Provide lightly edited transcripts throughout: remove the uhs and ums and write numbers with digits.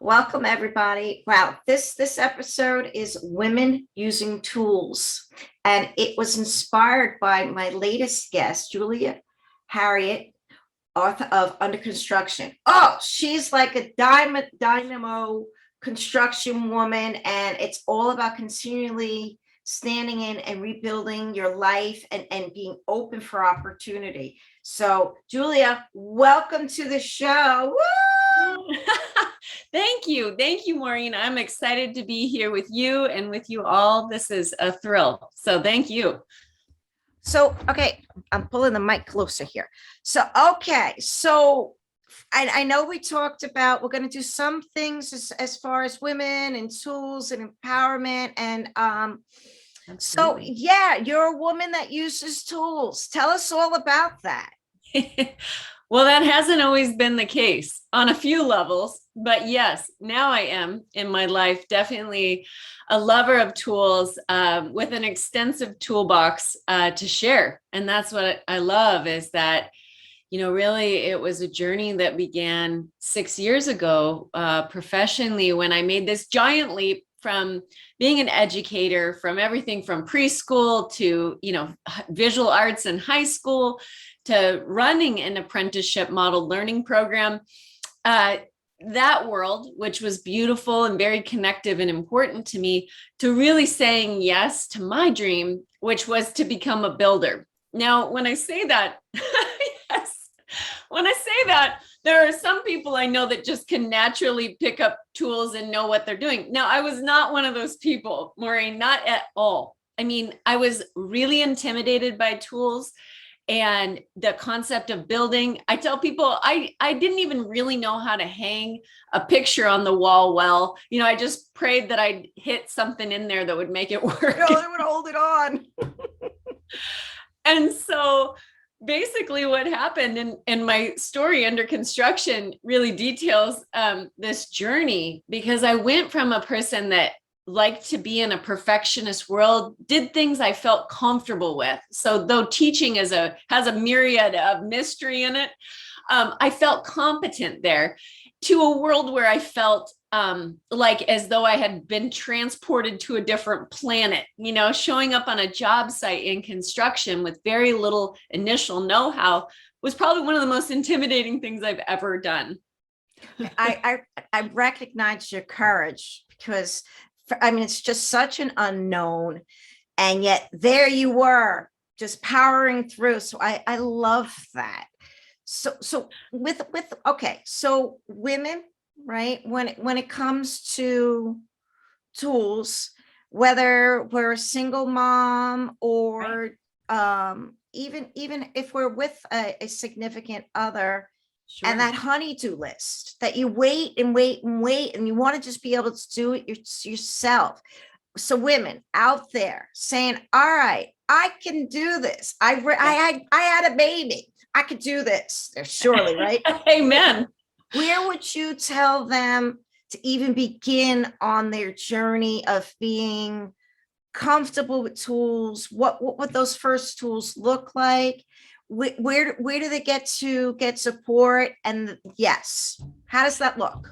Welcome, everybody. Wow, this episode is women using tools, and it was inspired by my latest guest, Julia Harriet, author of Under Construction. Oh, she's like a dynamo construction woman, and it's all about continually standing in and rebuilding your life and being open for opportunity. So, Julia, welcome to the show. Woo! Thank you. Thank you, Maureen. I'm excited to be here with you and with you all. This is a thrill. So thank you. So, okay, I'm pulling the mic closer here. So I know we talked about we're going to do some things as far as women and tools and empowerment. And so, yeah, you're a woman that uses tools. Tell us all about that. Well, that hasn't always been the case on a few levels, but yes, now I am in my life definitely a lover of tools with an extensive toolbox to share. And that's what I love is that, really it was a journey that began 6 years ago professionally when I made this giant leap from being an educator, from everything from preschool to, visual arts in high school, to running an apprenticeship model learning program. That world, which was beautiful and very connective and important to me, to really saying yes to my dream, which was to become a builder. Now, when I say that, yes, when I say that, there are some people I know that just can naturally pick up tools and know what they're doing. Now, I was not one of those people, Maureen, not at all. I mean, I was really intimidated by tools and the concept of building. I tell people I didn't even really know how to hang a picture on the wall well. I just prayed that I'd hit something in there that would make it work. No, they would hold it on. And so basically what happened in my story, Under Construction, really details this journey, because I went from a person that liked to be in a perfectionist world, did things I felt comfortable with. So though teaching has a myriad of mystery in it, I felt competent there, to a world where I felt like as though I had been transported to a different planet, showing up on a job site in construction with very little initial know-how was probably one of the most intimidating things I've ever done. I recognize your courage because it's just such an unknown, and yet there you were just powering through. So I love that. So okay, so women, right? When it comes to tools, whether we're a single mom or even if we're with a significant other, sure, and that honey-do list that you wait and wait and wait, and you want to just be able to do it yourself. So women out there saying, all right, I can do this. I had a baby. I could do this. Surely, right? Amen. Where would you tell them to even begin on their journey of being comfortable with tools? What those first tools look like? Where do they get support? And yes, how does that look?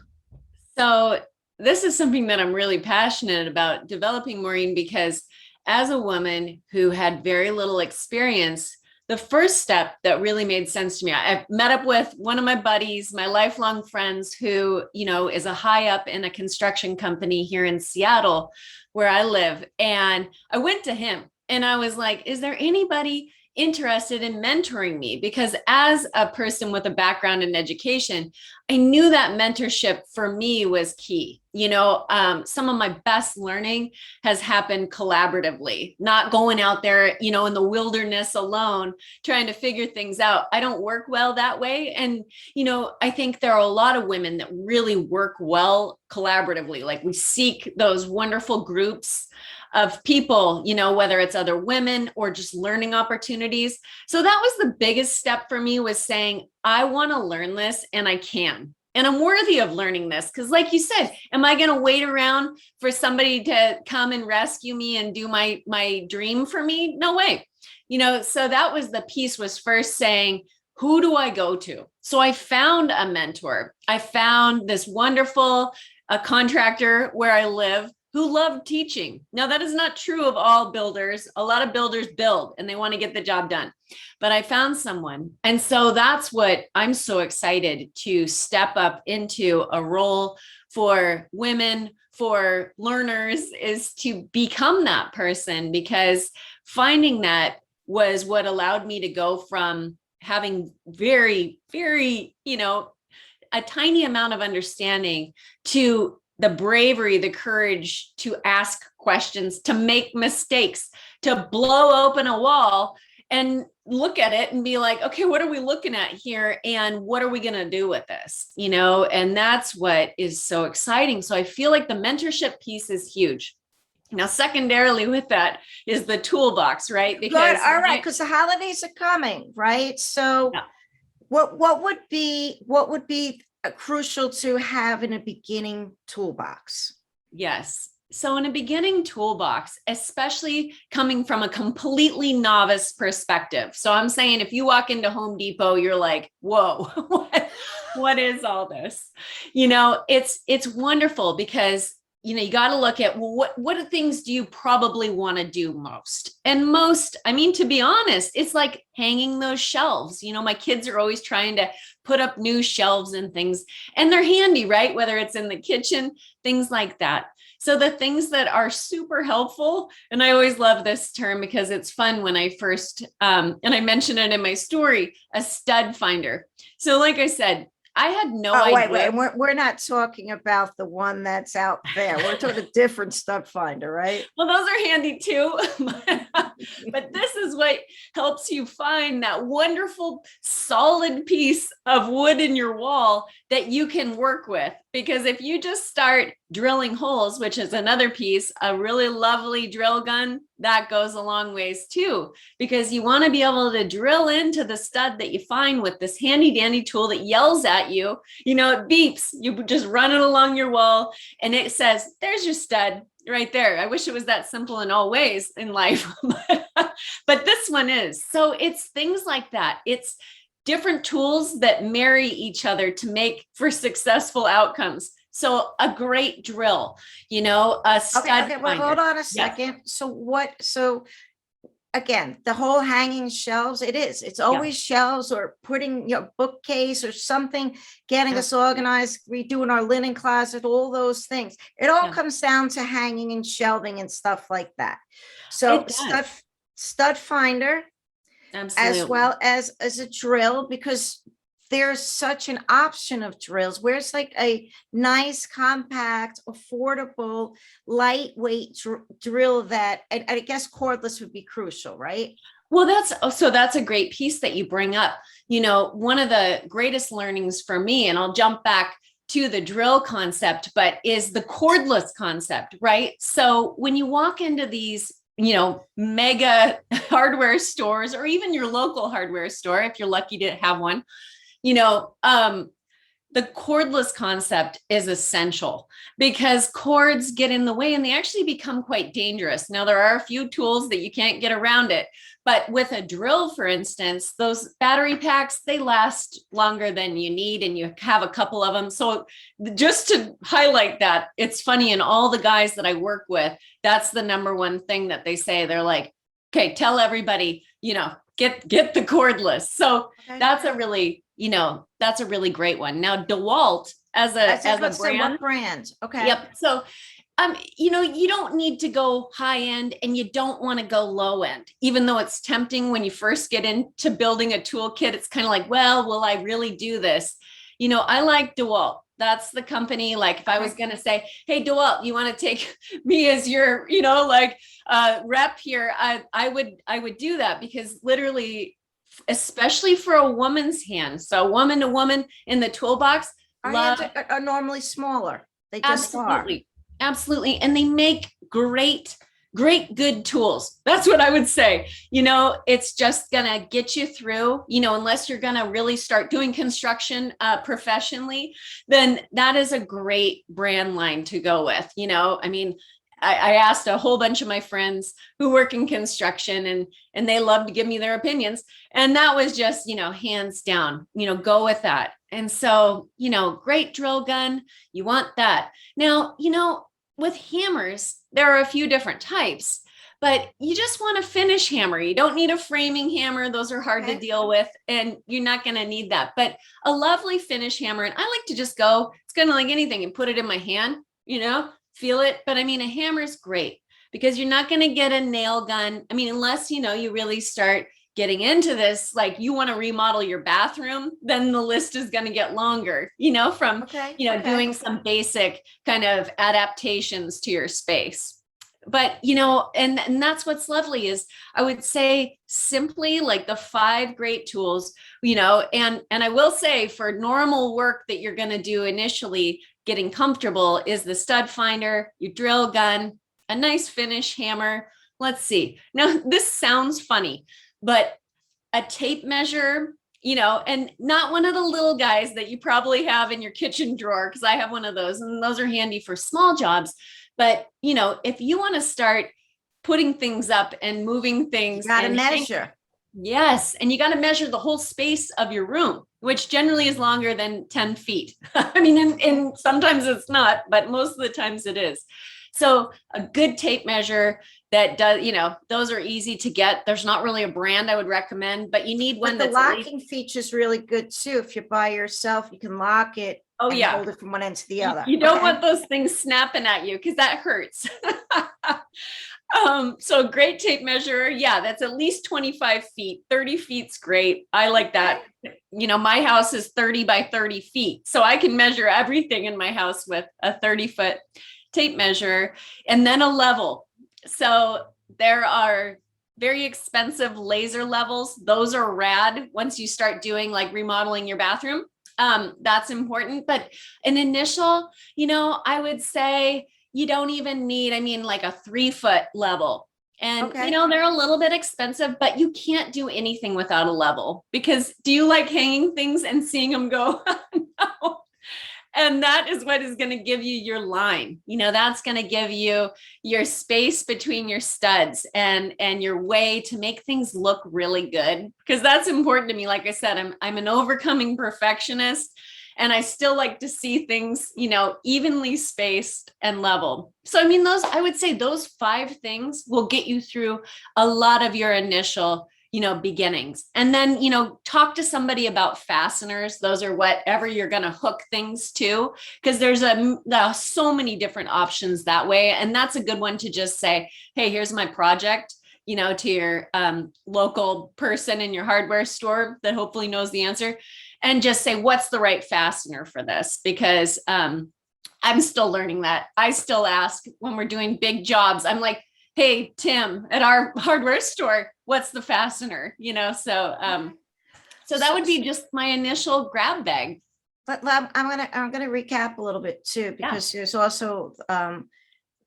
So this is something that I'm really passionate about developing, Maureen, because as a woman who had very little experience, the first step that really made sense to me, I met up with one of my buddies, my lifelong friends, who, is a high up in a construction company here in Seattle, where I live. And I went to him and I was like, is there anybody interested in mentoring me? Because as a person with a background in education, I knew that mentorship for me was key. Some of my best learning has happened collaboratively, not going out there, in the wilderness alone, trying to figure things out. I don't work well that way. And, I think there are a lot of women that really work well collaboratively. Like we seek those wonderful groups of people, whether it's other women or just learning opportunities. So that was the biggest step for me, was saying, I want to learn this and I can. And I'm worthy of learning this. Because like you said, am I going to wait around for somebody to come and rescue me and do my dream for me? No way. So that was the piece, was first saying, who do I go to? So I found a mentor. I found this wonderful a contractor where I live who loved teaching. Now, that is not true of all builders. A lot of builders build and they want to get the job done. But I found someone. And so that's what I'm so excited to step up into a role for women, for learners, is to become that person, because finding that was what allowed me to go from having very, very, a tiny amount of understanding to the bravery, the courage to ask questions, to make mistakes, to blow open a wall and look at it and be like, okay, what are we looking at here? And what are we going to do with this? And that's what is so exciting. So I feel like the mentorship piece is huge. Now, secondarily with that is the toolbox, right? Good. All right. Because the holidays are coming, right? So yeah. what would be crucial to have in a beginning toolbox? Yes. So in a beginning toolbox, especially coming from a completely novice perspective. So I'm saying if you walk into Home Depot, you're like, whoa, what is all this? It's wonderful because you got to look at, well, what things do you probably want to do most? And most, to be honest, it's like hanging those shelves. My kids are always trying to put up new shelves and things, and they're handy, right? Whether it's in the kitchen, things like that. So the things that are super helpful, and I always love this term because it's fun when I first, and I mentioned it in my story, a stud finder. So like I said, I had no idea. Wait. We're not talking about the one that's out there. We're talking a different stud finder, right? Well, those are handy too. But this is what helps you find that wonderful solid piece of wood in your wall that you can work with. Because if you just start drilling holes, which is another piece, a really lovely drill gun, that goes a long ways too, because you want to be able to drill into the stud that you find with this handy dandy tool that yells at you. It beeps. You just run it along your wall and it says, there's your stud right there. I wish it was that simple in all ways in life, but this one is. So it's things like that. It's different tools that marry each other to make for successful outcomes. So a great drill, a stud Okay, well, hold on a second. Yeah. So again, the whole hanging shelves, it's always shelves or putting your bookcase or something, getting us organized, redoing our linen closet, all those things. It all comes down to hanging and shelving and stuff like that. So stud finder. Absolutely. As well as a drill, because there's such an option of drills where it's like a nice, compact, affordable, lightweight drill that I guess cordless would be crucial, right? Well, that's a great piece that you bring up. One of the greatest learnings for me, and I'll jump back to the drill concept, but is the cordless concept, right? So when you walk into these mega hardware stores, or even your local hardware store, if you're lucky to have one, the cordless concept is essential because cords get in the way and they actually become quite dangerous. Now, there are a few tools that you can't get around it, but with a drill, for instance, those battery packs, they last longer than you need and you have a couple of them. So just to highlight that, it's funny, and all the guys that I work with, that's the number one thing that they say. They're like, okay, tell everybody, get the cordless. So that's a really, that's a really great one. Now, DeWalt as a brand. Okay. Yep. So, you don't need to go high end and you don't want to go low end, even though it's tempting when you first get into building a toolkit. It's kind of like, well, will I really do this? I like DeWalt. That's the company. Like if I was going to say, hey, DeWalt, you want to take me as your, rep here, I would do that, because literally, especially for a woman's hand. So woman to woman in the toolbox. Our hands are normally smaller. They just are. Absolutely. And they make great, good tools. That's what I would say. It's just going to get you through, unless you're going to really start doing construction professionally, then that is a great brand line to go with. I asked a whole bunch of my friends who work in construction, and they love to give me their opinions. And that was just, hands down, go with that. And so, great drill gun, you want that. Now, with hammers, there are a few different types, but you just want a finish hammer. You don't need a framing hammer. Those are hard to deal with, and you're not going to need that. But a lovely finish hammer, and I like to just go, it's kind of like anything, and put it in my hand, feel it. But I mean, a hammer is great because you're not going to get a nail gun. I mean, unless, you really start getting into this, like you want to remodel your bathroom, then the list is going to get longer, from, doing some basic kind of adaptations to your space. But, and that's what's lovely is I would say simply like the 5 great tools, and I will say for normal work that you're going to do initially, getting comfortable is the stud finder, your drill gun, a nice finish hammer. Let's see. Now, this sounds funny, but a tape measure, and not one of the little guys that you probably have in your kitchen drawer, because I have one of those, and those are handy for small jobs. But, if you want to start putting things up and moving things, you got to measure. Yes. And you got to measure the whole space of your room, which generally is longer than 10 feet. I mean, and sometimes it's not, but most of the times it is. So a good tape measure that does, those are easy to get. There's not really a brand I would recommend, but you need one that's the locking locking feature is really good too. If you're by yourself, you can lock it. Oh, and yeah. Hold it from one end to the other. You don't want those things snapping at you because that hurts. So great tape measure. Yeah, that's at least 25 feet. 30 feet's great. I like that. My house is 30 by 30 feet. So I can measure everything in my house with a 30-foot tape measure, and then a level. So there are very expensive laser levels. Those are rad once you start doing like remodeling your bathroom. That's important. But an initial, I would say you don't even need, like a 3-foot level. And, they're a little bit expensive, but you can't do anything without a level, because do you like hanging things and seeing them go? No. And that is what is going to give you your line. That's going to give you your space between your studs and your way to make things look really good. Because that's important to me. Like I said, I'm an overcoming perfectionist, and I still like to see things, evenly spaced and level. So, I would say those 5 things will get you through a lot of your initial beginnings. And then, talk to somebody about fasteners. Those are whatever you're going to hook things to, because there's so many different options that way. And that's a good one to just say, hey, here's my project, to your local person in your hardware store that hopefully knows the answer, and just say, what's the right fastener for this? Because I'm still learning that. I still ask when we're doing big jobs. I'm like, hey, Tim, at our hardware store, what's the fastener? So that would be just my initial grab bag. But I'm gonna recap a little bit too, because there's also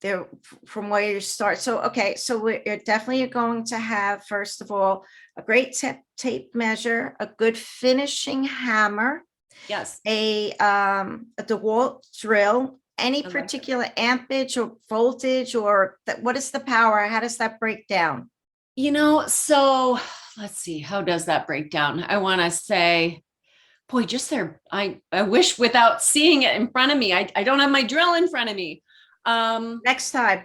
there from where you start. So so we're definitely going to have, first of all, a great tape measure, a good finishing hammer, Yes, a DeWalt drill. Any particular ampage or voltage, or what is the power? How does that break down? So let's see. How does that break down? I want to say, boy, just there. I wish without seeing it in front of me. I don't have my drill in front of me. Next time.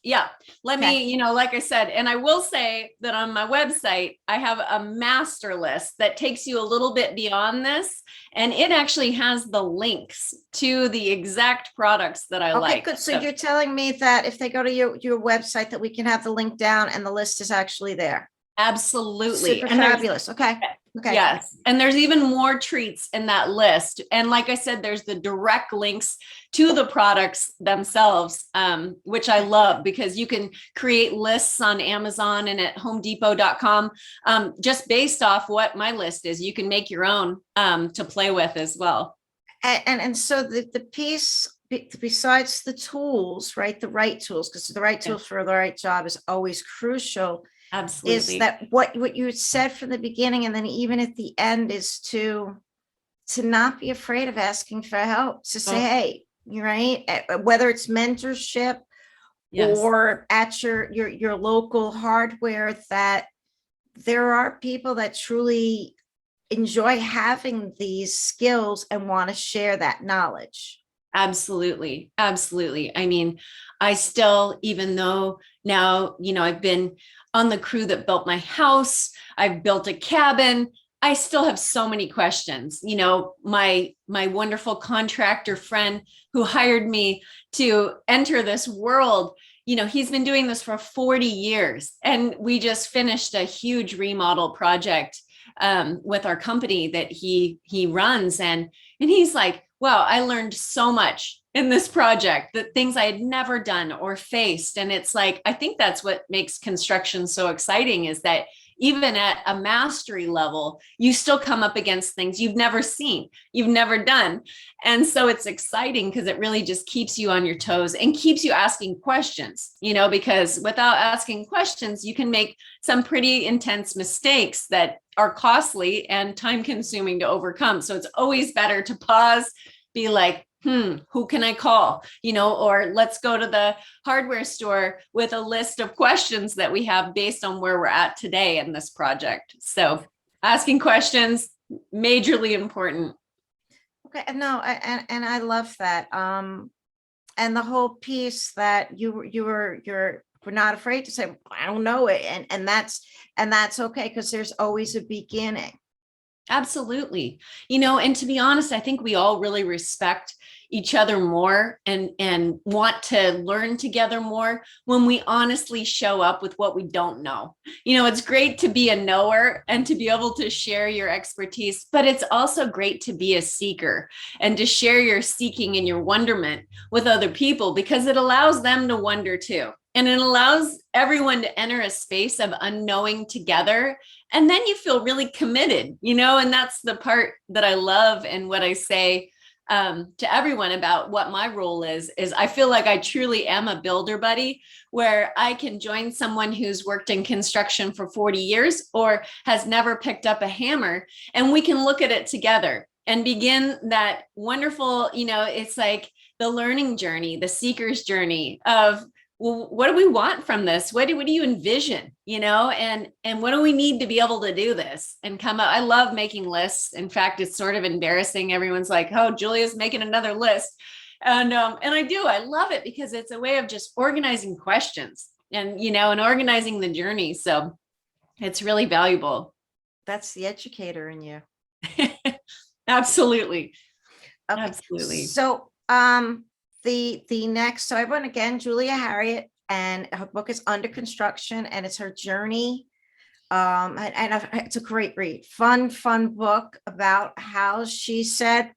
Yeah. Let me, like I said, and I will say that on my website, I have a master list that takes you a little bit beyond this. And it actually has the links to the exact products that I like. Good. So you're telling me that if they go to your website, that we can have the link down and the list is actually there. Absolutely. Super fabulous. Okay. Yes. And there's even more treats in that list. And like I said, there's the direct links to the products themselves, which I love, because you can create lists on Amazon and at homedepot.com, just based off what my list is. You can make your own to play with as well. And so the piece, besides the tools, right? The right tools, because the right tools for the right job is always crucial. Absolutely. Is that what you said from the beginning, and then even at the end, is to not be afraid of asking for help, to say, hey, you're right, whether it's mentorship Yes. or at your local hardware, that there are people that truly enjoy having these skills and want to share that knowledge. Absolutely. Absolutely. I mean, I still, even though now, I've been on the crew that built my house, I've built a cabin, I still have so many questions. My wonderful contractor friend who hired me to enter this world, he's been doing this for 40 years. And we just finished a huge remodel project with our company that he runs. And he's like, wow, I learned so much in this project, that things I had never done or faced. And it's like, I think that's what makes construction so exciting, is that even at a mastery level, you still come up against things you've never seen, you've never done. And so it's exciting because it really just keeps you on your toes and keeps you asking questions, because without asking questions, you can make some pretty intense mistakes that are costly and time consuming to overcome. So it's always better to pause, be like, who can I call? Or let's go to the hardware store with a list of questions that we have based on where we're at today in this project. So asking questions, majorly important. Okay, no, and I love that. And the whole piece that you're not afraid to say, I don't know it, and that's okay, because there's always a beginning. Absolutely. And to be honest, I think we all really respect each other more and want to learn together more when we honestly show up with what we don't know. It's great to be a knower and to be able to share your expertise, but it's also great to be a seeker and to share your seeking and your wonderment with other people, because it allows them to wonder too. And it allows everyone to enter a space of unknowing together. And then you feel really committed, and that's the part that I love. And what I say to everyone about what my role is I feel like I truly am a builder buddy, where I can join someone who's worked in construction for 40 years or has never picked up a hammer, and we can look at it together and begin that wonderful, it's like the learning journey, the seeker's journey of, well, what do we want from this? What do you envision, and what do we need to be able to do this and come up? I love making lists. In fact, it's sort of embarrassing. Everyone's like, oh, Julia's making another list. And I do, I love it, because it's a way of just organizing questions and, and organizing the journey. So it's really valuable. That's the educator in you. Absolutely. Okay. Absolutely. So, the next, so I went again, Julia Harriet, and her book is Under Construction, and it's her journey. It's a great read, fun book about how she said,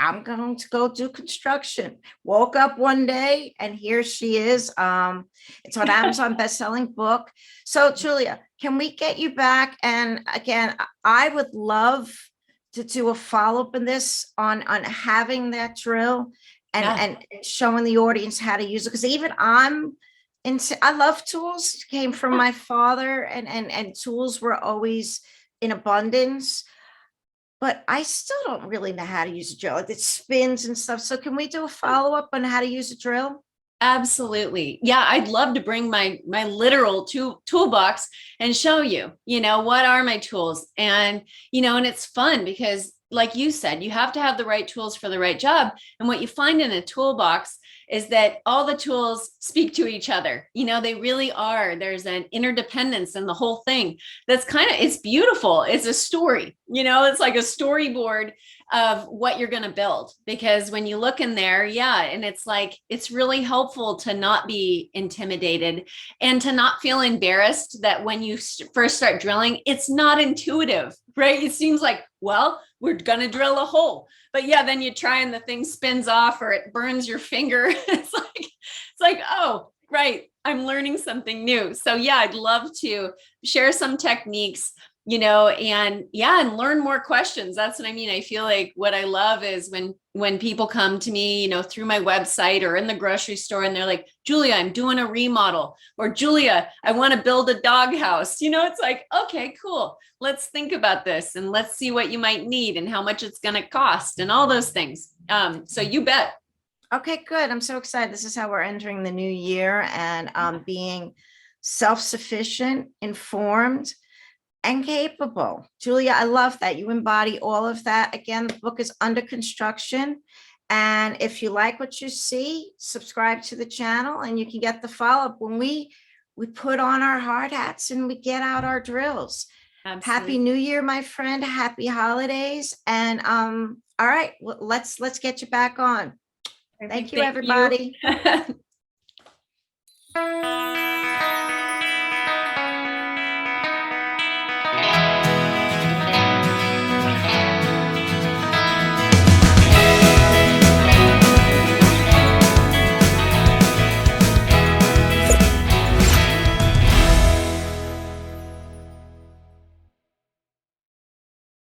I'm going to go do construction. Woke up one day and here she is. It's on Amazon bestselling book. So Julia, can we get you back? And again, I would love to do a follow-up in this on having that drill and showing the audience how to use it. Because even I love tools, came from my father, and tools were always in abundance. But I still don't really know how to use a drill. It spins and stuff. So can we do a follow-up on how to use a drill? Absolutely. Yeah, I'd love to bring my literal toolbox and show you, what are my tools? And, and it's fun because, like you said, you have to have the right tools for the right job. And what you find in a toolbox is that all the tools speak to each other. They really are. There's an interdependence in the whole thing. That's it's beautiful. It's a story, it's like a storyboard of what you're going to build, because when you look in there, and it's like, it's really helpful to not be intimidated and to not feel embarrassed that when you first start drilling, it's not intuitive, right? It seems like, well, we're going to drill a hole, but then you try and the thing spins off or it burns your finger. It's like, oh, right, I'm learning something new. So I'd love to share some techniques, and learn more questions. That's what I mean. I feel like what I love is when people come to me, through my website or in the grocery store, and they're like, Julia, I'm doing a remodel, or Julia, I want to build a doghouse. It's like, okay, cool. Let's think about this and let's see what you might need and how much it's going to cost and all those things. So you bet. Okay, good. I'm so excited. This is how we're entering the new year and being self-sufficient, informed, and capable. Julia, I love that. You embody all of that. Again, the book is under construction. And if you like what you see, subscribe to the channel and you can get the follow-up when we put on our hard hats and we get out our drills. Absolutely. Happy New Year, my friend. Happy holidays. And all right, let's get you back on. Thank you, everybody. You.